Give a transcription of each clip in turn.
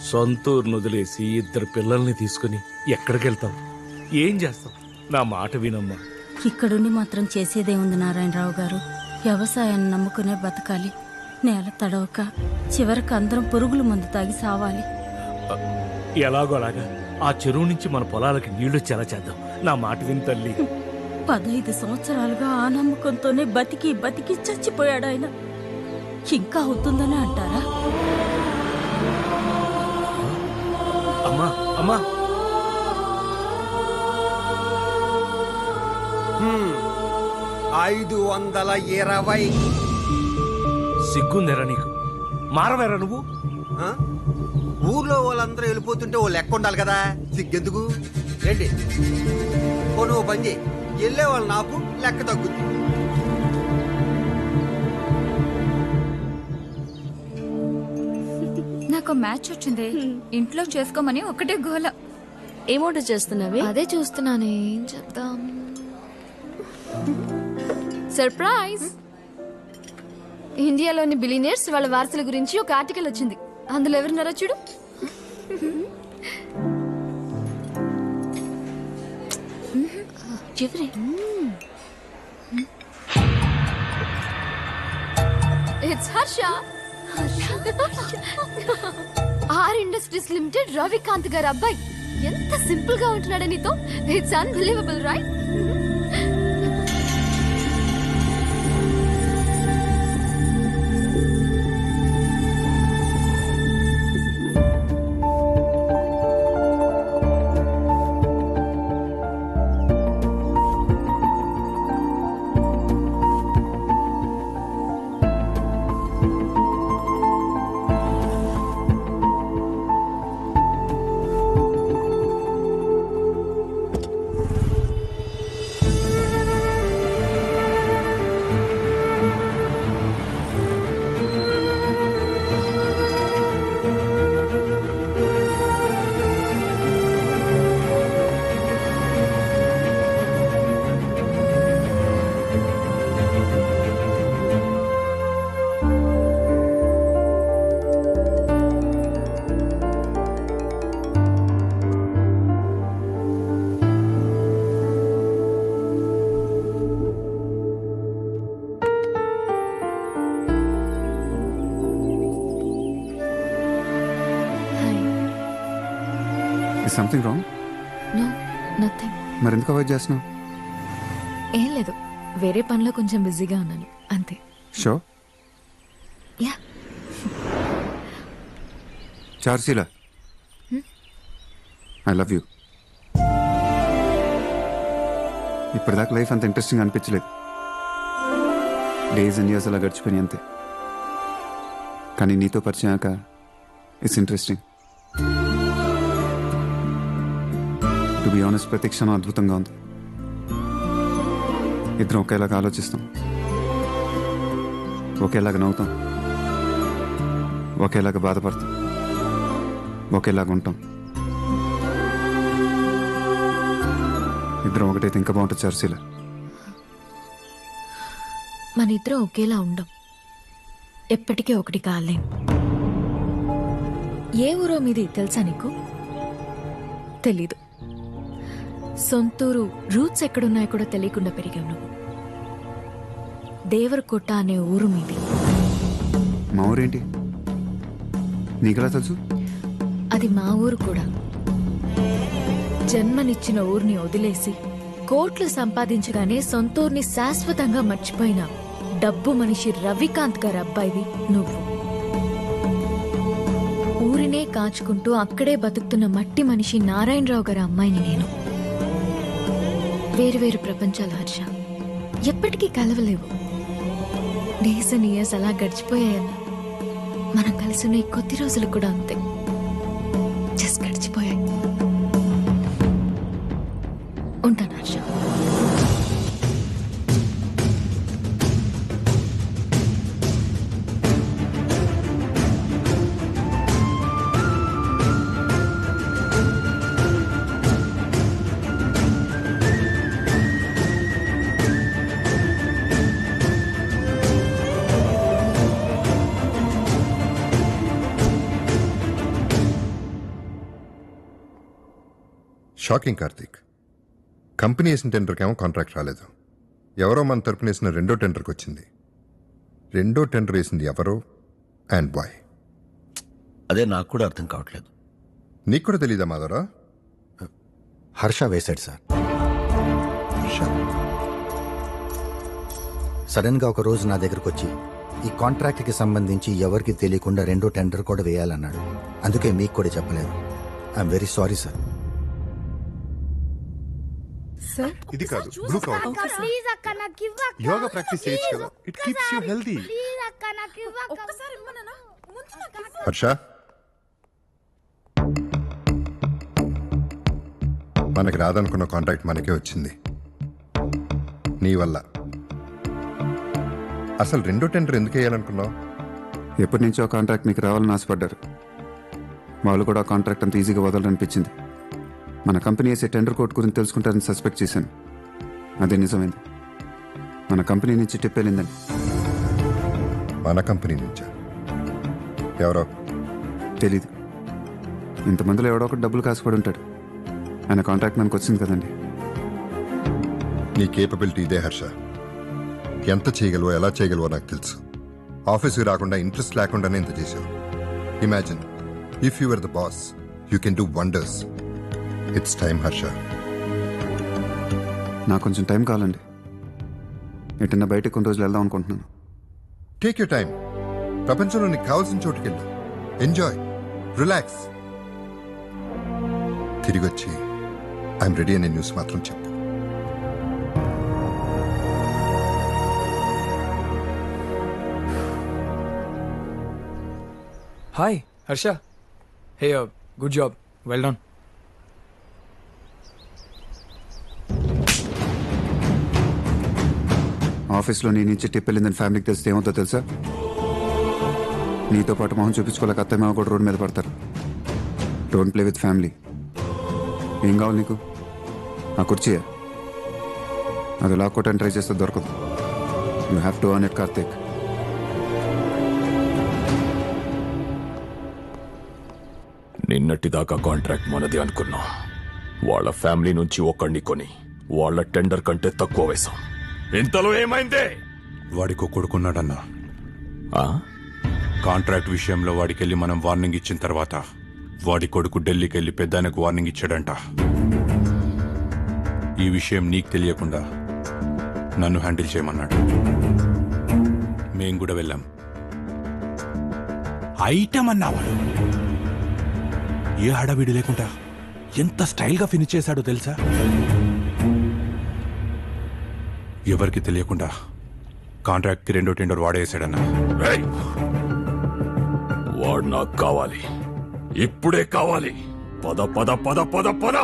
సొంతూరును వదిలేసి ఇద్దరు పిల్లల్ని తీసుకుని ఎక్కడికి వెళ్తాం? ఏం చేస్తాం? నా మాట వినమ్మా. ఇక్కడుండి మాత్రం చేసేదేముంది నారాయణరావు గారు? వ్యవసాయాన్ని నమ్ముకునే బతకాలి. నేల తడవక చివరికి అందరం పురుగుల మందు తాగి సావాలి. ఎలాగోలాగా ఆ చెరువు నుంచి మన పొలాలకి నీళ్లు చెల చేద్దాం. నా మాట విని తల్లి. 15 సంవత్సరాలుగా ఆ నమ్మకంతోనే బతికి బతికి చచ్చిపోయాడు ఆయన. ఇంకా అవుతుందని అంటారా? అమ్మా అమ్మా 520. సిగ్గుందేరా నీకు? మారవేరా నువ్వు? ఆ? ఊర్లో వాళ్ళందరూ వెళ్ళిపోతుంటే ఓ లెక్క ఉండాలి కదా, సిగ్గెందుకు? ఏంటి పోను ఓ పని చేయి, వెళ్ళేవాళ్ళు నాకు లెక్క తగ్గుద్ది. నాకు మ్యాచ్ వచ్చింది, ఇంట్లో చేసుకోమని ఒకటే గోల. ఏమోట చేస్తున్నావి? అదే చూస్తున్నానే, ఏం చెప్తాం. సర్ప్రైజ్! ఇండియాలోని బిలియనర్స్ వాళ్ళ వారసుల గురించి ఒక ఆర్టికల్ వచ్చింది. అందులో ఎవరున్నారో చూడు. ఎవరి? It's Harsha. R Industries Limited Ravikanth garu అబ్బాయి. ఎంత సింపుల్ గా ఉంటున్నాడు నీతో. It's unbelievable right? Something wrong? No, nothing. మరి ఎందుకు అవాయిడ్ చేస్తున్నావు? ఏం లేదు, వేరే పనిలో కొంచెం బిజీగా ఉన్నాను అంతే. షో యా. చార్సీలా, ఐ లవ్ యూ. ఇప్పటిదాకా లైఫ్ అంత ఇంట్రెస్టింగ్ అనిపించలేదు. డేస్ అండ్ ఇయర్స్ అలా గడిచిపోయినాయి అంతే. కానీ నీతో పరిచయాక it's interesting. To be honest, ప్రతి క్షణం అద్భుతంగా ఉంది. ఇద్దరం ఒకేలాగా ఆలోచిస్తాం, ఒకేలాగా నవ్వుతాం, ఒకేలాగా బాధపడతాం, ఒకేలాగా ఉంటాం. ఇద్దరం ఒకటైతే ఇంకా బాగుంటుంది చర్చీలో. మన ఇద్దరం ఒకేలా ఉండం, ఎప్పటికీ ఒకటి కాలేం. ఏ ఊరో మీది తెలుసా నీకు? తెలీదు. సొంతూరు రూట్స్ ఎక్కడున్నాయో కూడా తెలియకుండా పెరిగావు నువ్వు. దేవరకొట్ట అనే ఊరు మీది. మా ఊరేంటి నీకెలా తెలుసు? అది మా ఊరు కూడా. జన్మనిచ్చిన ఊరిని వదిలేసి కోట్లు సంపాదించగానే సొంతూరుని శాశ్వతంగా మర్చిపోయిన డబ్బు మనిషి రవికాంత్ గారి అబ్బాయివి నువ్వు. ఊరినే కాచుకుంటూ అక్కడే బతుకుతున్న మట్టి మనిషి నారాయణరావు గారి అమ్మాయిని నేను. వేరు ప్రపంచాలు హర్ష, ఎప్పటికీ కలవలేవు. డేస్ అండ్ ఇయర్స్ అలా గడిచిపోయాయన్న, మనం కలిసిన ఈ కొద్ది రోజులు కూడా అంతే, జస్ట్ గడిచిపోయాయి. ఉంటాను హర్ష. షాకింగ్ కార్తీక్. కంపెనీ వేసిన టెండర్కి ఏమో కాంట్రాక్ట్ రాలేదు. ఎవరో మన తరపున వేసిన రెండో టెండర్కి వచ్చింది. రెండో టెండర్ వేసింది ఎవరో అండ్ బాయ్. అదే నాకు కూడా అర్థం కావట్లేదు. నీకు కూడా తెలీదా మాధవరా? హర్ష వేశాడు సార్. సడన్ గా ఒక రోజు నా దగ్గరకు వచ్చి ఈ కాంట్రాక్ట్ కి సంబంధించి ఎవరికి తెలియకుండా రెండో టెండర్ కూడా వేయాలన్నాడు. అందుకే మీకు కూడా చెప్పలేదు. I'm very sorry sir. ఇది కాదు, బ్లూ కవర్. యోగా ప్రాక్టీస్ చేయొచ్చు కదా, it keeps you healthy. Harsha, మనకి రాదనుకున్న కాంట్రాక్ట్ మనకే వచ్చింది నీ వల్ల. అసలు రెండో టెండర్ ఎందుకు వేయాలనుకున్నావు? ఎప్పటి నుంచో ఆ కాంట్రాక్ట్ మీకు రావాలని ఆశపడ్డారు. వాళ్ళు కూడా ఆ కాంట్రాక్ట్ అంత ఈజీగా వదలనిపించింది. మన కంపెనీ వేసే టెండర్ కోడ్ గురించి తెలుసుకుంటారని సస్పెక్ట్ చేశాను. అదే నిజమైంది. మన కంపెనీ నుంచి టిప్ వెళ్ళిందని. మన కంపెనీ నుంచా? ఎవరో తెలీదు. ఇంతమందిలో ఎవడో ఒకటి డబ్బులు కాసుపడి ఉంటాడు. ఆయన కాంట్రాక్ట్ మనకు వచ్చింది కదండి. నీ కేపబిలిటీ ఇదే హర్ష. ఎంత చేయగలవో, ఎలా చేయగలవో నాకు తెలుసు. ఆఫీస్కి రాకుండా, ఇంట్రెస్ట్ లేకుండానే ఇంత చేసావు. Imagine if you are the boss, you can do wonders. It's time Harsha. నాకు కొంచెం టైం కావాలండి. ఎటన్నా బయటకు కొన్ని రోజులు వెళ్దాం అనుకుంటున్నాను. Take your time. ప్రపంచంలో నీకు కావాల్సిన చోటుకెళ్ళు. Enjoy, relax. తిరిగి వచ్చి ఐఎమ్ రెడీ అనే న్యూస్ మాత్రం చెప్పు. హాయ్ హర్ష. హే, గుడ్ జాబ్, వెల్ డన్. ఆఫీస్లో నీ నుంచి టిప్ వెళ్ళిందని ఫ్యామిలీకి తెలిస్తే ఏమవుతుందో తెలుసా? నీతో పాటు మొహం చూపించుకోలేక అత్తయ్య మామ కూడా రోడ్డు మీద పడతారు. Don't play with family. ఏం కావాలి నీకు? ఆ కుర్చీయా? అది లాక్కోవటానికి ట్రై చేస్తే దొరకదు. You have to earn it Karthik. నిన్నటిదాకా కాంట్రాక్ట్ మనది అనుకున్నాం. వాళ్ళ ఫ్యామిలీ నుంచి ఒకడిని కొని వాళ్ళ టెండర్ కంటే తక్కువ వేశాం. ఇంతలో ఏమైంది? వాడికి కొడుకున్నాడన్నా. ఆ? కాంట్రాక్ట్ విషయంలో వాడికెళ్ళి మనం వార్నింగ్ ఇచ్చిన తర్వాత వాడి కొడుకు ఢిల్లీకి వెళ్ళి పెద్దానికి వార్నింగ్ ఇచ్చాడంట. ఈ విషయం నీకు తెలియకుండా నన్ను హ్యాండిల్ చేయమన్నాడు. మేం కూడా వెళ్ళాం. ఐటమ్ అన్నావాడు. ఏ హడావిడి లేకుండా ఎంత స్టైల్గా ఫినిష్ చేశాడో తెలుసా? ఎవరికి తెలియకుండా కాంట్రాక్ట్కి రెండో టెండర్ వాడేసాడన్నా. ఏయ్! వాడు నాకు కావాలి, ఇప్పుడే కావాలి. పద పద పద పద పద.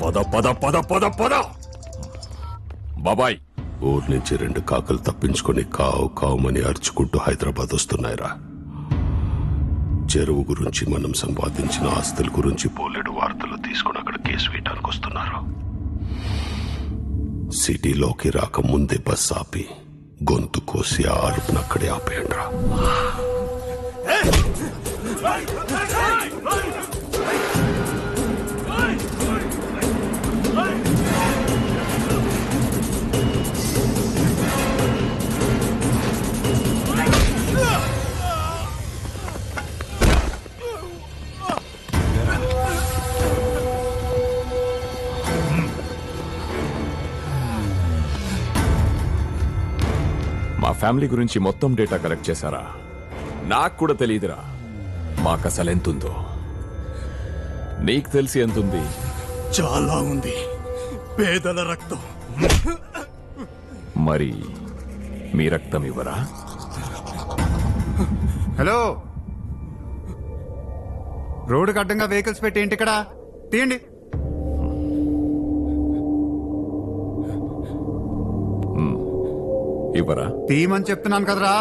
పద పద పద పద పద. బాబాయ్, ఊరు నుంచి 2 కాకలు తప్పించుకొని కావు కావుమని అరుచుకుంటూ హైదరాబాద్ వస్తున్నాయిరా. చెరువు గురించి, మనం సంపాదించిన ఆస్తుల గురించి పోలేడు వార్తలు తీసుకుని అక్కడ కేసు వేయడానికి వస్తున్నారు. సిటీలోకి రాకముందే బస్ ఆపి గొంతు కోసి ఆ అరుపును అక్కడే ఆపేయండిరా. మా ఫ్యామిలీ గురించి మొత్తం డేటా కలెక్ట్ చేశారా? నాకు కూడా తెలియదురా మాకు అసలు ఎంతుందో. నీకు తెలిసి ఎంతుంది? చాలా ఉంది. పేదల రక్తం. మరి మీ రక్తం ఇవ్వరా? హలో, రోడ్డుకి అడ్డంగా వెహికల్స్ పెట్టి ఏంటి ఇక్కడ? తీయండి. ఇవ్వరా? తీయమని చెప్తున్నాను కదరా.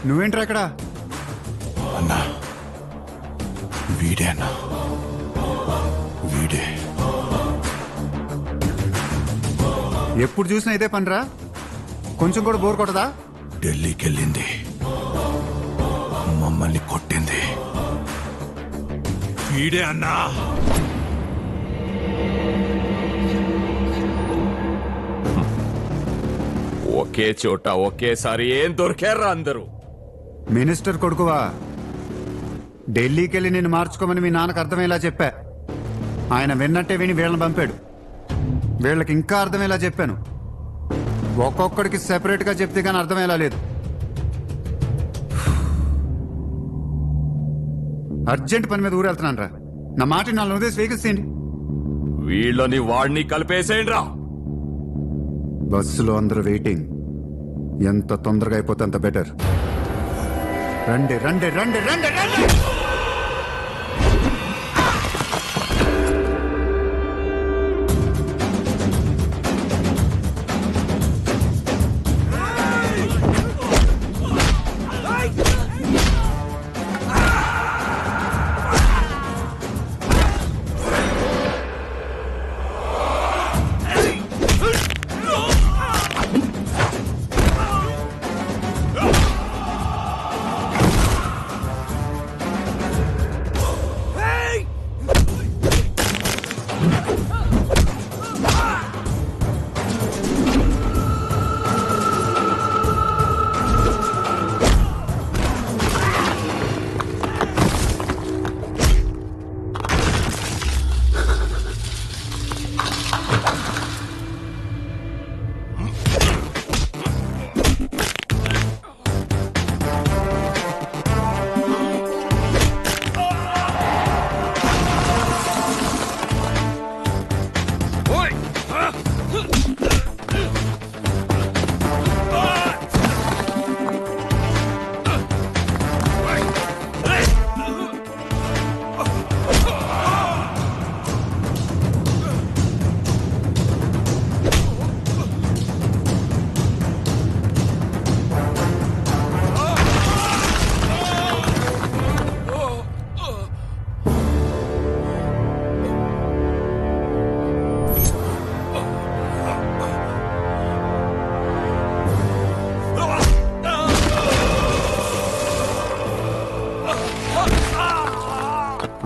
నువ్వేంట్రా ఇక్కడ? అన్నా వీడే అన్నా, వీడే. ఎప్పుడు చూసినా ఇదే పనిరా? కొంచెం కూడా బోర్ కొట్టదా? ఢిల్లీకి వెళ్ళింది, మమ్మల్ని కొట్టింది వీడే అన్నా. ఒకే చోట ఒకేసారి ఏం దొరికారా అందరూ? మినిస్టర్ కొడుకువా? ఢిల్లీకి వెళ్ళి నేను మార్చుకోమని మీ నాన్నకు అర్థమయ్యేలా చెప్పా. ఆయన విన్నట్టే విని వీళ్ళని పంపాడు. వీళ్ళకి ఇంకా అర్థమయ్యేలా చెప్పాను. ఒక్కొక్కడికి సెపరేట్గా చెప్తే కానీ అర్థమయ్యేలా లేదు. అర్జెంట్ పని మీద ఊరెళ్తున్నాను రా. నా మాట 4 ఉదయం వెహికల్స్ తీయండి. వీళ్ళని వాడిని కలిపేసేయండి రా. బస్సులో అందరూ వెయిటింగ్. ఎంత తొందరగా అయిపోతే అంత బెటర్. రండి రండి రండి రండి రండి.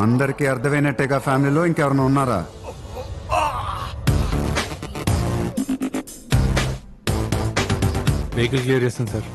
అందరికీ అర్థమైనట్టేగా ఫ్యామిలీలో ఇంకెవరైనా ఉన్నారా? వెహికల్ క్లియర్ చేస్తాను సార్.